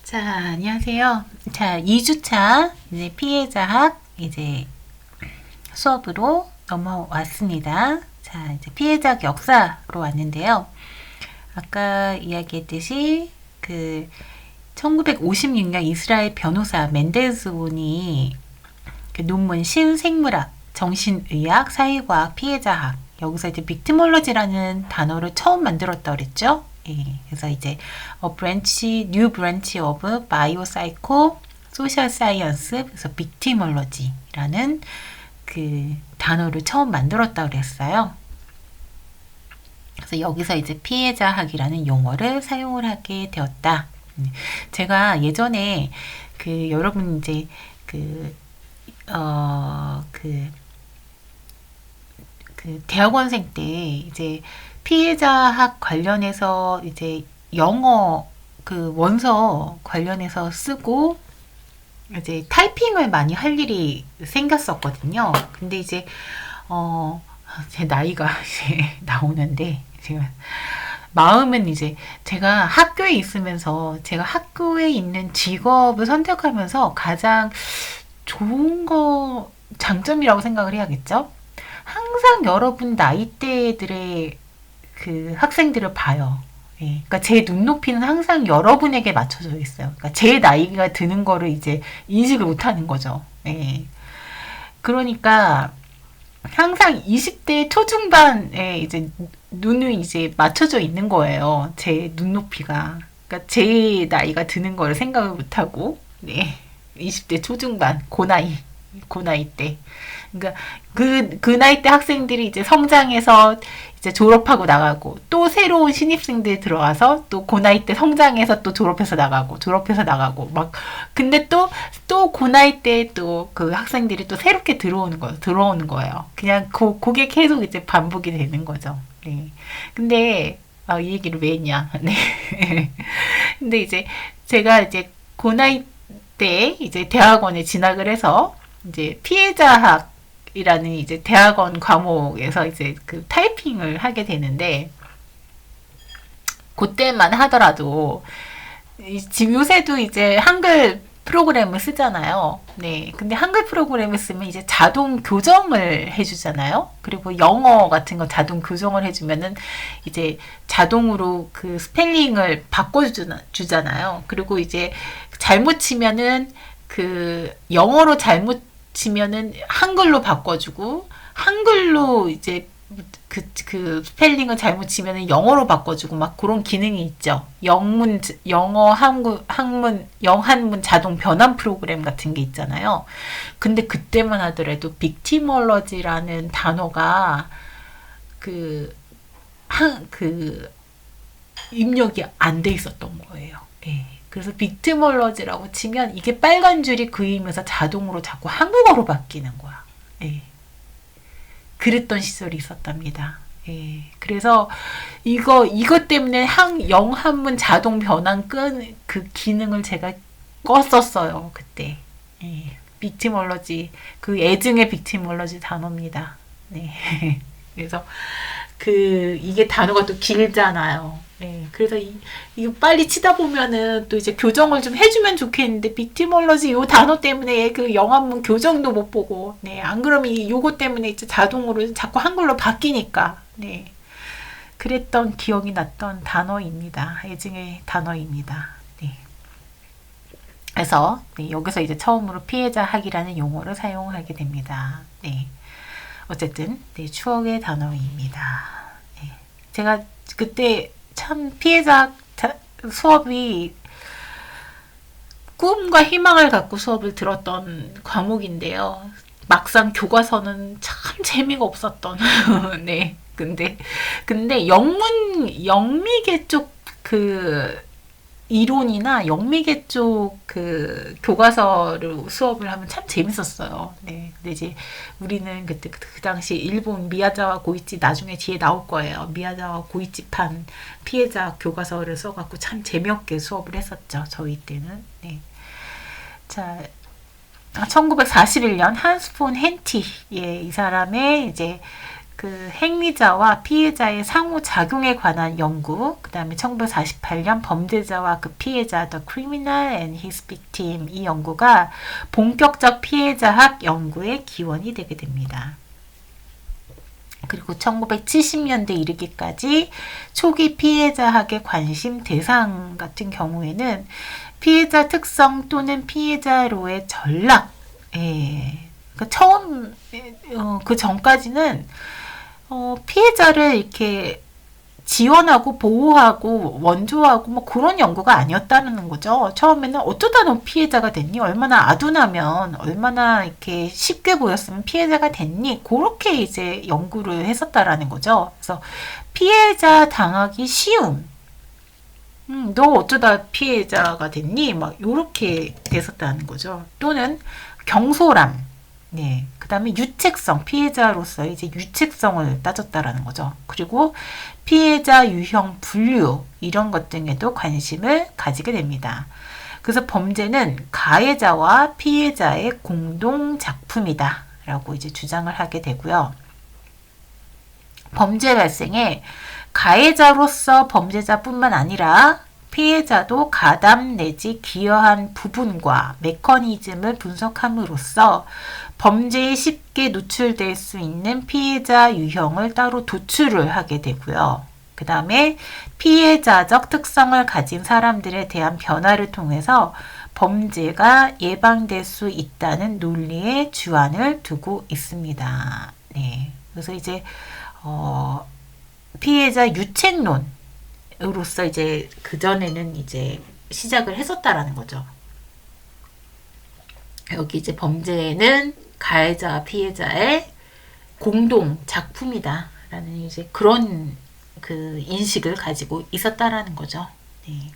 자, 안녕하세요. 자, 2주차 이제 피해자학 이제 수업으로 넘어왔습니다. 자, 이제 피해자학 역사로 왔는데요. 아까 이야기했듯이 그 1956년 이스라엘 변호사 멘델스온이 그 논문 신생물학, 정신의학, 사회과학, 피해자학 여기서 이제 빅티몰로지라는 단어를 처음 만들었다 그랬죠. 예, 그래서 이제 new branch of biopsycho social science 그래서 빅티몰로지라는 그 단어를 처음 만들었다 그랬어요. 그래서 여기서 이제 피해자학이라는 용어를 사용을 하게 되었다. 제가 예전에 그 여러분 이제 그 대학원생 때 이제 피해자학 관련해서 이제 영어 그 원서 관련해서 쓰고 이제 타이핑을 많이 할 일이 생겼었거든요. 근데 이제 제 나이가 이제 나오는데 제가 마음은 이제 제가 학교에 있으면서 제가 학교에 있는 직업을 선택하면서 가장 좋은 거 장점이라고 생각을 해야겠죠. 항상 여러분 나이대들의 그 학생들을 봐요. 예, 그러니까 제 눈높이는 항상 여러분에게 맞춰져 있어요. 그러니까 제 나이가 드는 거를 이제 인식을 못하는 거죠. 예. 그러니까 항상 20대 초중반에 이제 눈이 이제 맞춰져 있는 거예요. 제 눈높이가. 그러니까 제 나이가 드는 거를 생각을 못하고, 네. 20대 초중반, 고나이 때. 그러니까 그 나이 때 학생들이 이제 성장해서 이제 졸업하고 나가고 또 새로운 신입생들 들어와서 또 그 나이 때 성장해서 또 졸업해서 나가고 막 근데 또 그 나이 때 또 그 학생들이 또 새롭게 들어오는 거예요. 그냥 그게 계속 이제 반복이 되는 거죠. 네. 근데 이 얘기를 왜 했냐? 네. 근데 이제 제가 이제 그 나이 때 이제 대학원에 진학을 해서 이제 피해자학이라는 이제 대학원 과목에서 이제 그 타이핑을 하게 되는데 그때만 하더라도 지금 요새도 이제 한글 프로그램을 쓰잖아요. 네. 근데 한글 프로그램을 쓰면 이제 자동 교정을 해주잖아요. 그리고 영어 같은 거 자동 교정을 해주면은 이제 자동으로 그 스펠링을 바꿔주잖아요. 그리고 이제 잘못 치면은 그 영어로 잘못 치면은 한글로 바꿔주고 한글로 이제 그 스펠링을 잘못 치면 영어로 바꿔주고 막 그런 기능이 있죠. 영어 영한문 자동 변환 프로그램 같은 게 있잖아요. 근데 그때만 하더라도 빅티몰러지라는 단어가 그 입력이 안 돼 있었던 거예요. 예. 그래서 빅티몰러지라고 치면 이게 빨간 줄이 그이면서 자동으로 자꾸 한국어로 바뀌는 거야. 예. 그랬던 시절이 있었답니다. 예. 그래서 이것 때문에 영한문 자동 변환 그 기능을 제가 껐었어요. 그때. 예. 빅티몰러지. 그 애증의 빅티몰러지 단어입니다. 네. 그래서 이게 단어가 또 길잖아요. 네, 그래서 이거 빨리 치다 보면은 또 이제 교정을 좀 해주면 좋겠는데 빅티몰러지 요 단어 때문에 그 영한문 교정도 못 보고, 네, 안 그러면 요거 때문에 이제 자동으로 자꾸 한글로 바뀌니까, 네, 그랬던 기억이 났던 단어입니다. 애증의 단어입니다. 네. 그래서 네, 여기서 이제 처음으로 피해자학이라는 용어를 사용하게 됩니다. 네. 어쨌든 네, 추억의 단어입니다. 네. 제가 그때 참 피해자 수업이 꿈과 희망을 갖고 수업을 들었던 과목인데요. 막상 교과서는 참 재미가 없었던. 네. 근데 영미계 쪽 이론이나 영미계 쪽 교과서로 수업을 하면 참 재밌었어요. 네. 근데 이제 우리는 그때 그 당시 일본 미야자와 고이치 나중에 뒤에 나올 거예요. 미야자와 고이치판 피해자 교과서를 써갖고 참 재미없게 수업을 했었죠. 저희 때는. 네. 자, 1941년 한스 폰 헨티, 예, 이 사람의 이제 그 행위자와 피해자의 상호작용에 관한 연구, 그 다음에 1948년 범죄자와 그 피해자 The Criminal and His Victim, 이 연구가 본격적 피해자학 연구의 기원이 되게 됩니다. 그리고 1970년대 이르기까지 초기 피해자학의 관심 대상 같은 경우에는 피해자 특성 또는 피해자로의 전락, 그 처음 그 전까지는 피해자를 이렇게 지원하고 보호하고 원조하고 뭐 그런 연구가 아니었다는 거죠. 처음에는 어쩌다 너 피해자가 됐니? 얼마나 아둔하면 얼마나 이렇게 쉽게 보였으면 피해자가 됐니? 그렇게 이제 연구를 했었다라는 거죠. 그래서 피해자 당하기 쉬움. 너 어쩌다 피해자가 됐니? 막 요렇게 됐었다는 거죠. 또는 경솔함. 네. 그 다음에 유책성, 피해자로서 이제 유책성을 따졌다라는 거죠. 그리고 피해자 유형 분류, 이런 것 등에도 관심을 가지게 됩니다. 그래서 범죄는 가해자와 피해자의 공동 작품이다 라고 이제 주장을 하게 되고요. 범죄 발생에 가해자로서 범죄자뿐만 아니라 피해자도 가담 내지 기여한 부분과 메커니즘을 분석함으로써 범죄에 쉽게 노출될 수 있는 피해자 유형을 따로 도출을 하게 되고요. 그 다음에 피해자적 특성을 가진 사람들에 대한 변화를 통해서 범죄가 예방될 수 있다는 논리에 주안을 두고 있습니다. 네. 그래서 이제 피해자 유책론으로서 이제 그전에는 이제 시작을 했었다라는 거죠. 여기 이제 범죄는 가해자와 피해자의 공동 작품이다 라는 이제 그런 그 인식을 가지고 있었다라는 거죠. 네.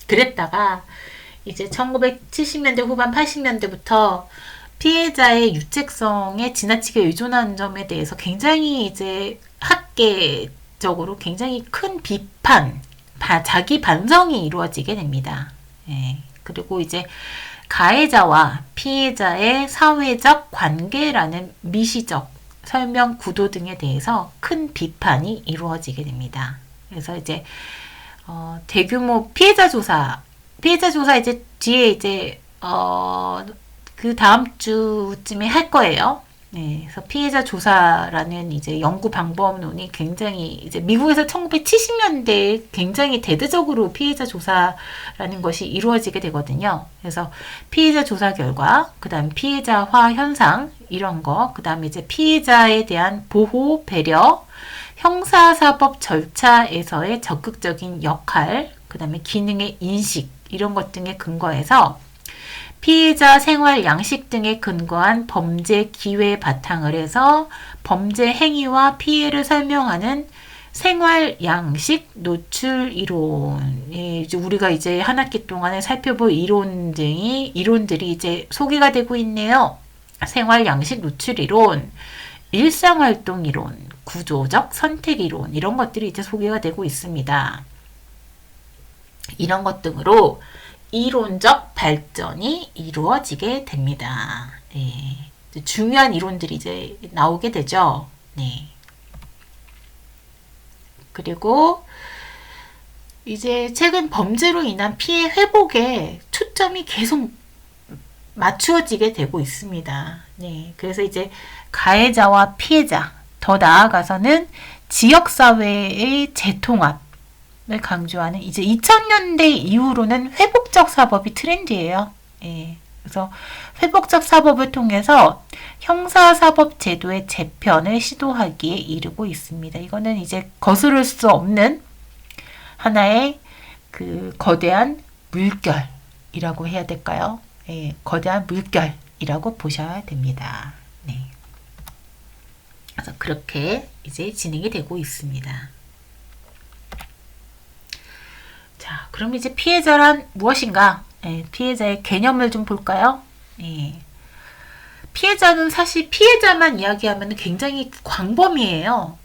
그랬다가 이제 1970년대 후반 80년대부터 피해자의 유책성에 지나치게 의존하는 점에 대해서 굉장히 이제 학계적으로 굉장히 큰 비판, 자기 반성이 이루어지게 됩니다. 네. 그리고 이제 가해자와 피해자의 사회적 관계라는 미시적 설명 구도 등에 대해서 큰 비판이 이루어지게 됩니다. 그래서 이제 대규모 피해자 조사 이제 뒤에 이제 그 다음 주쯤에 할 거예요. 네, 그래서 피해자 조사라는 이제 연구 방법론이 굉장히 이제 미국에서 1970년대에 굉장히 대대적으로 피해자 조사라는 것이 이루어지게 되거든요. 그래서 피해자 조사 결과, 그 다음 피해자화 현상, 이런 거, 그 다음에 이제 피해자에 대한 보호, 배려, 형사사법 절차에서의 적극적인 역할, 그 다음에 기능의 인식, 이런 것 등에 근거해서 피해자 생활 양식 등에 근거한 범죄 기회 바탕을 해서 범죄 행위와 피해를 설명하는 생활 양식 노출 이론, 이제 우리가 이제 한 학기 동안에 살펴볼 이론들이 이제 소개가 되고 있네요. 생활 양식 노출 이론, 일상활동 이론, 구조적 선택 이론, 이런 것들이 이제 소개가 되고 있습니다. 이런 것 등으로 이론적 발전이 이루어지게 됩니다. 네. 중요한 이론들이 이제 나오게 되죠. 네. 그리고 이제 최근 범죄로 인한 피해 회복에 초점이 계속 맞추어지게 되고 있습니다. 네. 그래서 이제 가해자와 피해자, 더 나아가서는 지역사회의 재통합, 을 강조하는 이제 2000년대 이후로는 회복적 사법이 트렌드예요. 예. 그래서 회복적 사법을 통해서 형사사법 제도의 재편을 시도하기에 이르고 있습니다. 이거는 이제 거스를 수 없는 하나의 그 거대한 물결이라고 해야 될까요? 예. 거대한 물결이라고 보셔야 됩니다. 네. 그래서 그렇게 이제 진행이 되고 있습니다. 자, 그럼 이제 피해자란 무엇인가? 예, 피해자의 개념을 좀 볼까요? 예. 피해자는 사실 피해자만 이야기하면 굉장히 광범위해요.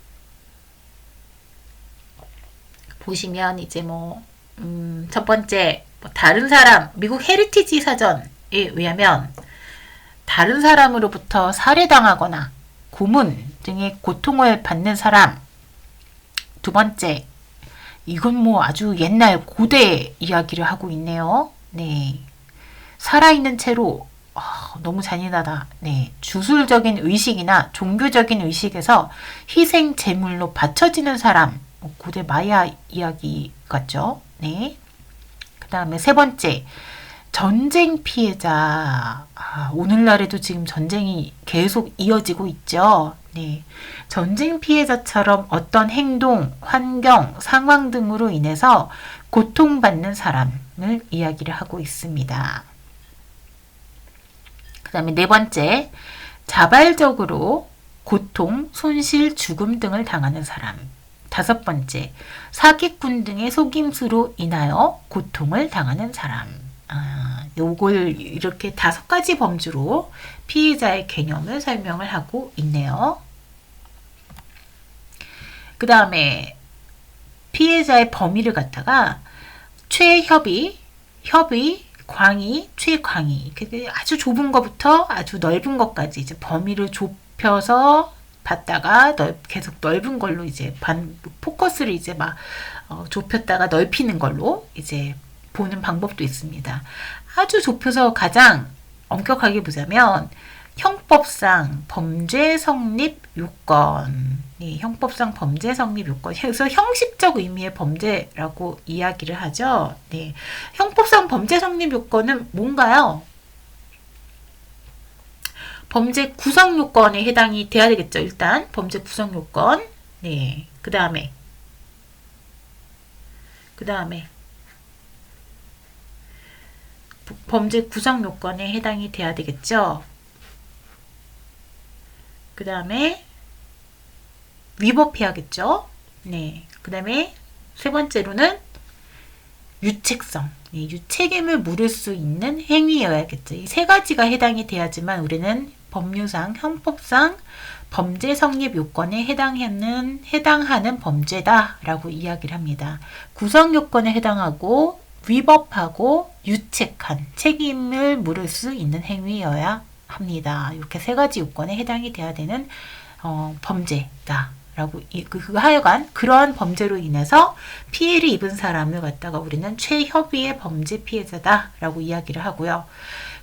보시면 이제 첫 번째, 다른 사람, 미국 헤리티지 사전에 의하면 다른 사람으로부터 살해당하거나 고문, 등의 고통을 받는 사람. 두 번째, 이건 뭐 아주 옛날 고대 이야기를 하고 있네요. 네. 살아있는 채로 너무 잔인하다. 네. 주술적인 의식이나 종교적인 의식에서 희생 제물로 바쳐지는 사람. 고대 마야 이야기 같죠? 네. 그 다음에 세 번째, 전쟁 피해자. 오늘날에도 지금 전쟁이 계속 이어지고 있죠. 네. 전쟁 피해자처럼 어떤 행동, 환경, 상황 등으로 인해서 고통받는 사람을 이야기를 하고 있습니다. 그 다음에 네 번째, 자발적으로 고통, 손실, 죽음 등을 당하는 사람. 다섯 번째, 사기꾼 등의 속임수로 인하여 고통을 당하는 사람. 요걸 이렇게 5가지 범주로 피해자의 개념을 설명을 하고 있네요. 그 다음에 피해자의 범위를 갖다가 최협의, 협의, 광의, 최광의, 아주 좁은 것부터 아주 넓은 것까지 이제 범위를 좁혀서 봤다가 계속 넓은 걸로 이제 포커스를 이제 막 좁혔다가 넓히는 걸로 이제 보는 방법도 있습니다. 아주 좁혀서 가장 엄격하게 보자면 형법상 범죄 성립 요건. 네, 형법상 범죄 성립 요건. 그래서 형식적 의미의 범죄라고 이야기를 하죠. 네, 형법상 범죄 성립 요건은 뭔가요? 범죄 구성 요건에 해당이 돼야 되겠죠. 일단 범죄 구성 요건. 네, 그 다음에 범죄 구성 요건에 해당이 돼야 되겠죠. 그 다음에 위법해야겠죠. 네. 그 다음에 세 번째로는 유책성. 네, 유책임을 물을 수 있는 행위여야겠죠. 이 세 가지가 해당이 돼야지만 우리는 법률상, 형법상 범죄 성립 요건에 해당하는 범죄다라고 이야기를 합니다. 구성 요건에 해당하고 위법하고 유책한 책임을 물을 수 있는 행위여야 합니다. 이렇게 세 가지 요건에 해당이 돼야 되는 범죄다. 라고 하여간 그러한 범죄로 인해서 피해를 입은 사람을 갖다가 우리는 최협의의 범죄 피해자다 라고 이야기를 하고요.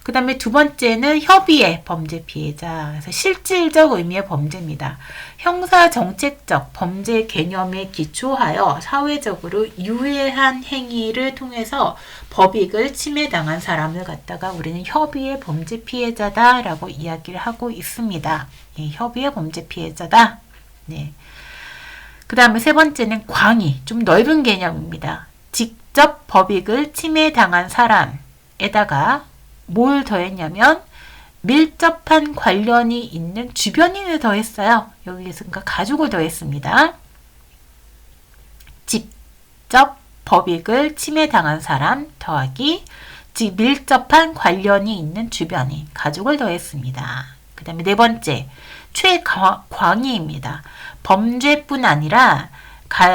그 다음에 두 번째는 협의의 범죄 피해자. 그래서 실질적 의미의 범죄입니다. 형사 정책적 범죄 개념에 기초하여 사회적으로 유해한 행위를 통해서 법익을 침해당한 사람을 갖다가 우리는 협의의 범죄 피해자다 라고 이야기를 하고 있습니다. 예, 협의의 범죄 피해자다. 네. 그 다음에 세 번째는 광의, 좀 넓은 개념입니다. 직접 법익을 침해당한 사람에다가 뭘 더했냐면 밀접한 관련이 있는 주변인을 더했어요. 여기에서 그러니까 가족을 더했습니다. 직접 법익을 침해당한 사람 더하기 밀접한 관련이 있는 주변인, 가족을 더했습니다. 그 다음에 네 번째, 최광의입니다. 범죄뿐 아니라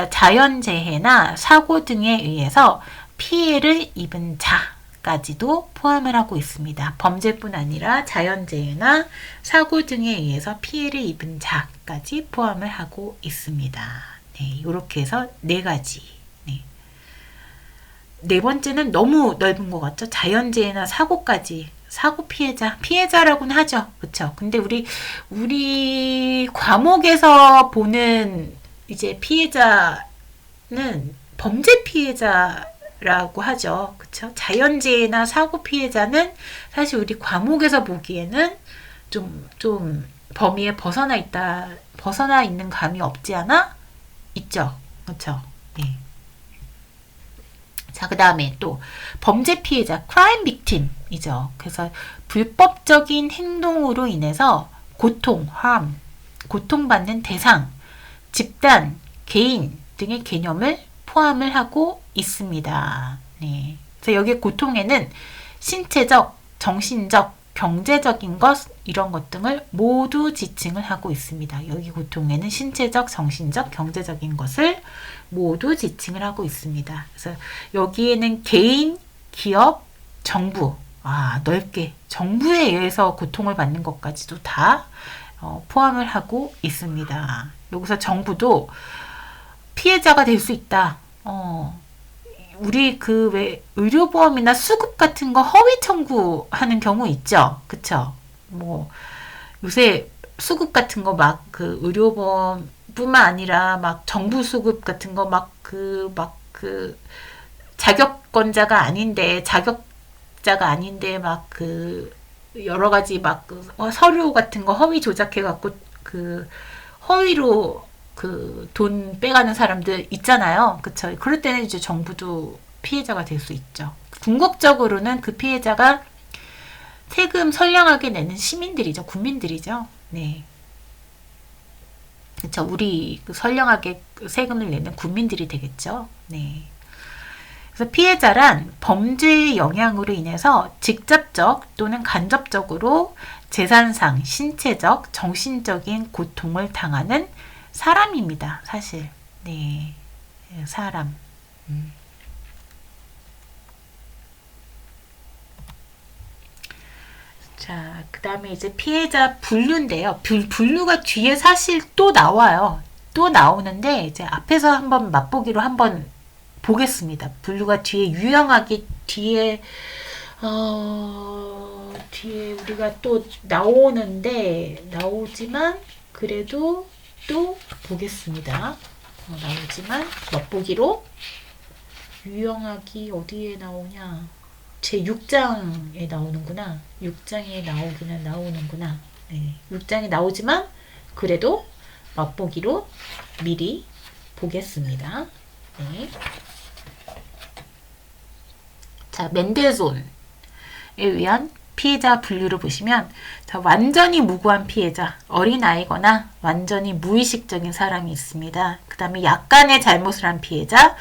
자연재해나 사고 등에 의해서 피해를 입은 자까지도 포함을 하고 있습니다. 범죄뿐 아니라 자연재해나 사고 등에 의해서 피해를 입은 자까지 포함을 하고 있습니다. 네, 이렇게 해서 네 가지. 네 번째는 너무 넓은 것 같죠? 자연재해나 사고까지. 사고 피해자라고는 하죠. 그쵸? 근데 우리 과목에서 보는 이제 피해자는 범죄 피해자라고 하죠. 그쵸? 자연재해나 사고 피해자는 사실 우리 과목에서 보기에는 좀 범위에 벗어나 있는 감이 없지 않아? 있죠. 그쵸? 네. 자, 그 다음에 또 범죄 피해자, crime victim이죠. 그래서 불법적인 행동으로 인해서 고통받는 대상, 집단, 개인 등의 개념을 포함을 하고 있습니다. 네. 그래서 여기 고통에는 신체적, 정신적, 경제적인 것, 이런 것 등을 모두 지칭을 하고 있습니다. 여기 고통에는 신체적, 정신적, 경제적인 것을 모두 지칭을 하고 있습니다. 그래서 여기에는 개인, 기업, 정부, 넓게 정부에 의해서 고통을 받는 것까지도 다 포함을 하고 있습니다. 여기서 정부도 피해자가 될 수 있다. 우리 그 왜 의료보험이나 수급 같은 거 허위 청구하는 경우 있죠. 그쵸? 뭐 요새 수급 같은 거 막 그 의료보험뿐만 아니라 막 정부 수급 같은 거 막 그 자격권자가 아닌데 자격자가 아닌데 막 그 여러 가지 막 그 서류 같은 거 허위 조작해 갖고 그 허위로 그 돈 빼가는 사람들 있잖아요. 그쵸? 그럴 때는 이제 정부도 피해자가 될 수 있죠. 궁극적으로는 그 피해자가 세금 선량하게 내는 시민들이죠. 국민들이죠. 네. 그쵸? 우리 그 선량하게 세금을 내는 국민들이 되겠죠. 네. 그래서 피해자란 범죄의 영향으로 인해서 직접적 또는 간접적으로 재산상, 신체적, 정신적인 고통을 당하는 사람입니다. 사실. 네. 사람. 자, 그 다음에 이제 피해자 분류인데요. 분류가 뒤에 사실 또 나와요. 또 나오는데, 이제 앞에서 한번 맛보기로 한번 보겠습니다. 분류가 뒤에 유용하게 뒤에 우리가 또 나오지만, 그래도 또 보겠습니다. 나오지만, 맛보기로 유용하기 어디에 나오냐. 제 6장에 나오는구나. 6장에 나오는구나. 네, 6장에 나오지만 그래도 맛보기로 미리 보겠습니다. 네. 자, 멘델손에 의한 피해자 분류를 보시면 자, 완전히 무고한 피해자, 어린아이거나 완전히 무의식적인 사람이 있습니다. 그 다음에 약간의 잘못을 한 피해자,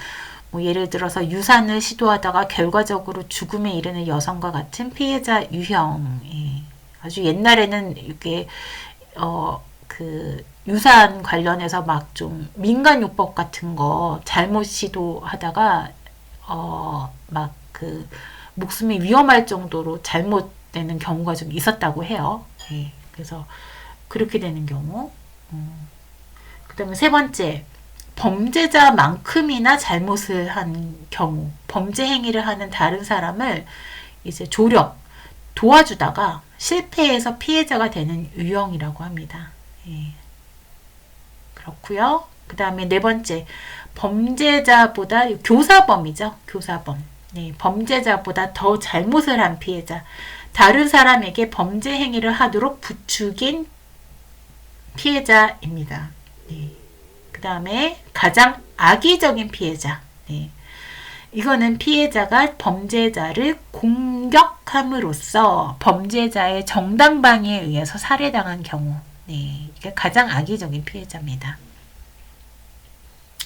뭐 예를 들어서 유산을 시도하다가 결과적으로 죽음에 이르는 여성과 같은 피해자 유형. 아주 옛날에는 이렇게 그 유산 관련해서 막 좀 민간요법 같은 거 잘못 시도하다가 막 그 목숨이 위험할 정도로 잘못되는 경우가 좀 있었다고 해요. 그래서 그렇게 되는 경우. 그 다음에 세 번째, 범죄자만큼이나 잘못을 한 경우, 범죄 행위를 하는 다른 사람을 이제 도와주다가 실패해서 피해자가 되는 유형이라고 합니다. 그렇고요. 그 다음에 네 번째, 범죄자보다 교사범이죠. 교사범. 범죄자보다 더 잘못을 한 피해자, 다른 사람에게 범죄 행위를 하도록 부추긴 피해자입니다. 그 다음에 가장 악의적인 피해자. 이거는 피해자가 범죄자를 공격함으로써 범죄자의 정당방위에 의해서 살해당한 경우. 이게 가장 악의적인 피해자입니다.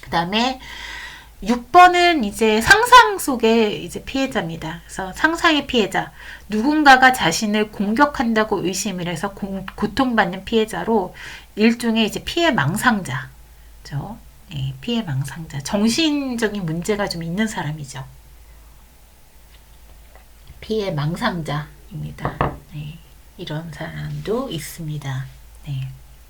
그 다음에 6번은 이제 상상 속의 이제 피해자입니다. 그래서 상상의 피해자. 누군가가 자신을 공격한다고 의심을 해서 고통받는 피해자로 일종의 이제 피해 망상자. 그렇죠? 피해 망상자. 정신적인 문제가 좀 있는 사람이죠. 피해 망상자입니다. 이런 사람도 있습니다.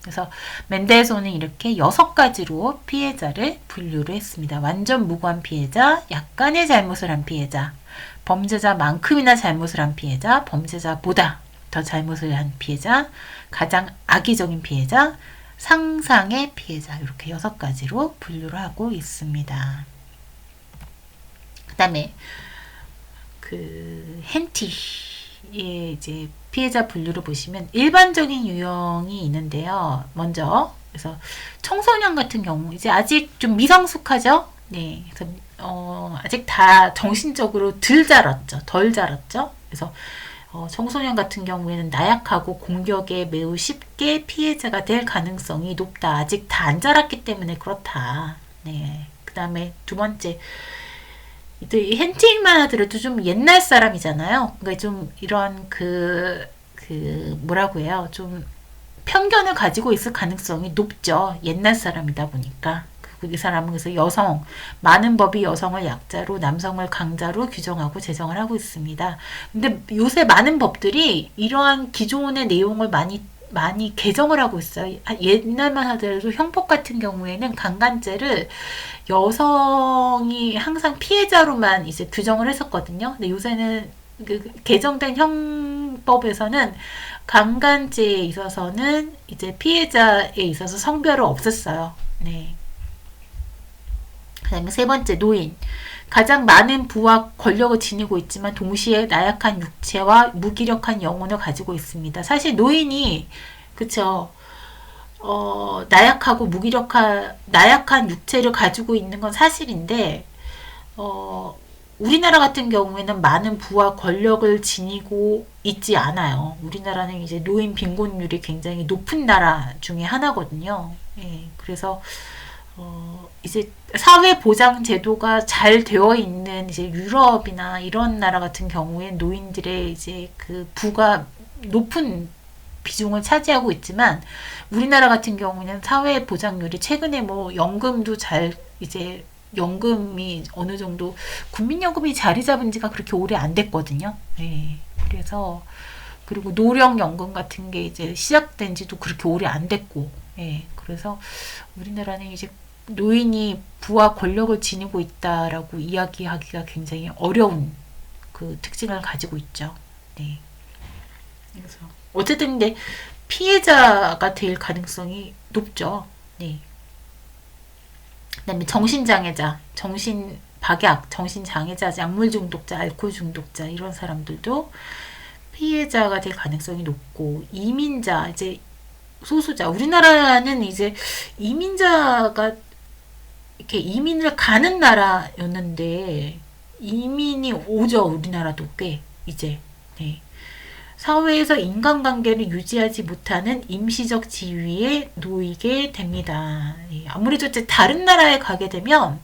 그래서 멘델손은 이렇게 6가지로 피해자를 분류를 했습니다. 완전 무고한 피해자, 약간의 잘못을 한 피해자, 범죄자만큼이나 잘못을 한 피해자, 범죄자보다 더 잘못을 한 피해자, 가장 악의적인 피해자, 상상의 피해자, 이렇게 6가지로 분류를 하고 있습니다. 그 다음에 그 헨티의 이제 피해자 분류를 보시면 일반적인 유형이 있는데요. 먼저 그래서 청소년 같은 경우 이제 아직 좀 미성숙하죠. 그래서 아직 다 정신적으로 덜 자랐죠. 그래서 청소년 같은 경우에는 나약하고 공격에 매우 쉽게 피해자가 될 가능성이 높다. 아직 다 안 자랐기 때문에 그렇다. 그 다음에 두 번째, 헨팅만 하더라도 좀 옛날 사람이잖아요. 그러니까 좀 이런 뭐라고 해요. 좀 편견을 가지고 있을 가능성이 높죠. 옛날 사람이다 보니까. 이 사람은 그래서 많은 법이 여성을 약자로 남성을 강자로 규정하고 제정을 하고 있습니다. 근데 요새 많은 법들이 이러한 기존의 내용을 많이 많이 개정을 하고 있어요. 옛날만 하더라도 형법 같은 경우에는 강간죄를 여성이 항상 피해자로만 이제 규정을 했었거든요. 근데 요새는 그 개정된 형법에서는 강간죄에 있어서는 이제 피해자에 있어서 성별을 없앴어요. 네. 그다음에 세 번째, 노인. 가장 많은 부와 권력을 지니고 있지만 동시에 나약한 육체와 무기력한 영혼을 가지고 있습니다. 사실 노인이 그쵸, 나약하고 나약한 육체를 가지고 있는 건 사실인데, 우리나라 같은 경우에는 많은 부와 권력을 지니고 있지 않아요. 우리나라는 이제 노인 빈곤율이 굉장히 높은 나라 중에 하나거든요. 예, 그래서 이제 사회보장 제도가 잘 되어 있는 이제 유럽이나 이런 나라 같은 경우에 노인들의 이제 그 부가 높은 비중을 차지하고 있지만 우리나라 같은 경우는 사회보장률이 최근에 뭐 연금도 잘 이제 연금이 어느 정도 국민연금이 자리 잡은 지가 그렇게 오래 안 됐거든요. 네. 그래서 그리고 노령연금 같은 게 이제 시작된 지도 그렇게 오래 안 됐고, 예. 그래서 우리나라는 이제 노인이 부와 권력을 지니고 있다라고 이야기하기가 굉장히 어려운 그 특징을 가지고 있죠. 네. 그래서 어쨌든 근데 피해자가 될 가능성이 높죠. 네. 그다음에 정신장애자, 정신박약, 정신장애자, 약물 중독자, 알코올 중독자 이런 사람들도 피해자가 될 가능성이 높고 이민자, 이제 소수자. 우리나라는 이제 이민자가 이렇게 이민을 가는 나라였는데 이민이 오죠. 우리나라도 꽤 이제. 네. 사회에서 인간관계를 유지하지 못하는 임시적 지위에 놓이게 됩니다. 아무래도 이제 다른 나라에 가게 되면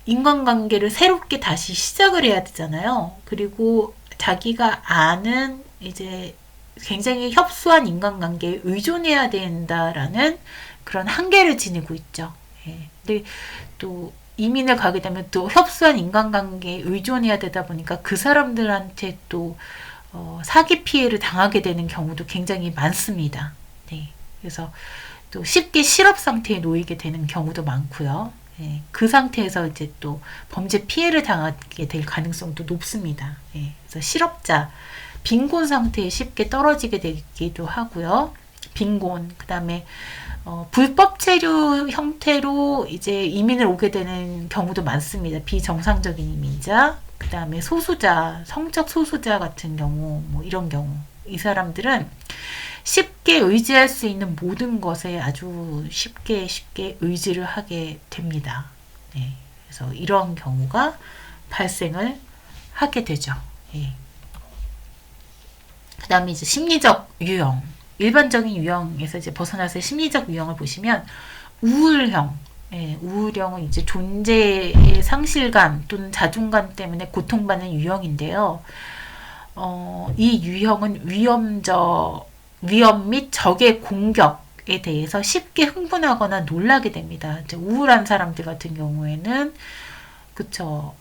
인간관계를 새롭게 다시 시작을 해야 되잖아요. 그리고 자기가 아는 이제 굉장히 협소한 인간관계에 의존해야 된다라는 그런 한계를 지니고 있죠. 예. 근데 또 이민을 가게 되면 또 협소한 인간관계에 의존해야 되다 보니까 그 사람들한테 또 사기 피해를 당하게 되는 경우도 굉장히 많습니다. 네. 그래서 또 쉽게 실업 상태에 놓이게 되는 경우도 많고요. 네. 그 상태에서 이제 또 범죄 피해를 당하게 될 가능성도 높습니다. 네. 그래서 실업자, 빈곤 상태에 쉽게 떨어지게 되기도 하고요. 빈곤, 그 다음에 불법 체류 형태로 이제 이민을 오게 되는 경우도 많습니다. 비정상적인 이민자, 그 다음에 소수자, 성적 소수자 같은 경우, 뭐 이런 경우. 이 사람들은 쉽게 의지할 수 있는 모든 것에 아주 쉽게 의지를 하게 됩니다. 네. 그래서 이런 경우가 발생을 하게 되죠. 예. 그 다음에 이제 심리적 유형. 일반적인 유형에서 이제 벗어나서 심리적 유형을 보시면 우울형. 예, 우울형은 이제 존재의 상실감 또는 자존감 때문에 고통받는 유형인데요. 이 유형은 위험 및 적의 공격에 대해서 쉽게 흥분하거나 놀라게 됩니다. 이제 우울한 사람들 같은 경우에는 그쵸,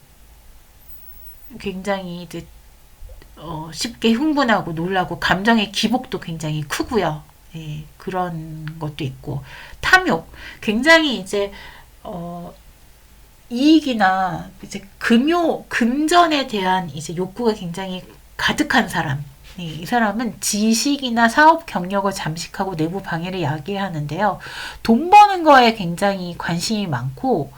굉장히 이제 쉽게 흥분하고 놀라고 감정의 기복도 굉장히 크고요. 예, 그런 것도 있고 탐욕, 굉장히 이제 이익이나 이제 금전에 대한 이제 욕구가 굉장히 가득한 사람. 예, 이 사람은 지식이나 사업 경력을 잠식하고 내부 방해를 야기하는데요. 돈 버는 거에 굉장히 관심이 많고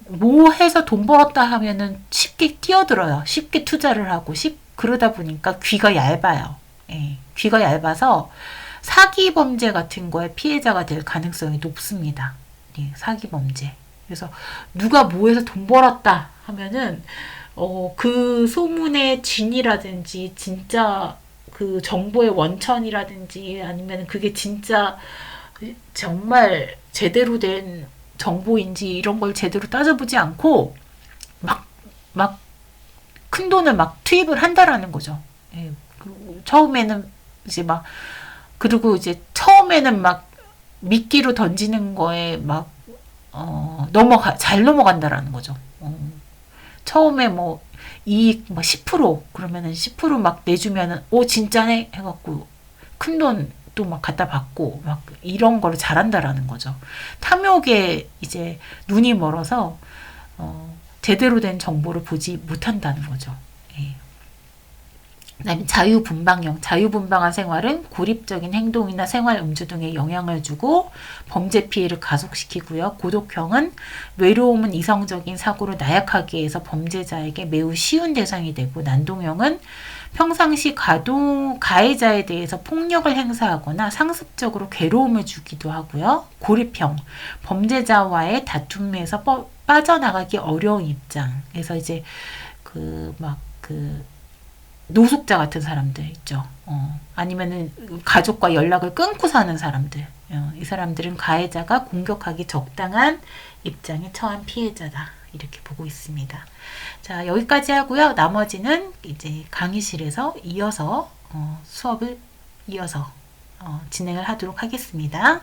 뭐 해서 돈 벌었다 하면은 쉽게 뛰어들어요. 쉽게 투자를 하고 그러다 보니까 귀가 얇아요. 예, 귀가 얇아서 사기 범죄 같은 거에 피해자가 될 가능성이 높습니다. 예, 사기 범죄. 그래서 누가 뭐 해서 돈 벌었다 하면은 그 소문의 진이라든지 진짜 그 정보의 원천이라든지 아니면 그게 진짜 정말 제대로 된 정보인지 이런 걸 제대로 따져보지 않고 막 큰 돈을 막 투입을 한다라는 거죠. 예, 처음에는 이제 그리고 이제 처음에는 막 미끼로 던지는 거에 잘 넘어간다라는 거죠. 처음에 뭐 이익 10% 그러면은 10% 막 내주면은 진짜네 해갖고 큰돈 또 막 갖다 받고 막 이런 거를 잘한다라는 거죠. 탐욕에 이제 눈이 멀어서 제대로 된 정보를 보지 못한다는 거죠. 예. 그다음에 자유분방형. 자유분방한 생활은 고립적인 행동이나 생활 음주 등에 영향을 주고 범죄 피해를 가속시키고요. 고독형은 외로움은 이성적인 사고를 나약하게 해서 범죄자에게 매우 쉬운 대상이 되고, 난동형은 평상시 가해자에 대해서 폭력을 행사하거나 상습적으로 괴로움을 주기도 하고요. 고립형, 범죄자와의 다툼에서 빠져나가기 어려운 입장. 그래서 이제 노숙자 같은 사람들 있죠. 아니면은 가족과 연락을 끊고 사는 사람들. 이 사람들은 가해자가 공격하기 적당한 입장에 처한 피해자다. 이렇게 보고 있습니다. 자, 여기까지 하고요. 나머지는 이제 강의실에서 이어서 수업을 이어서 진행을 하도록 하겠습니다.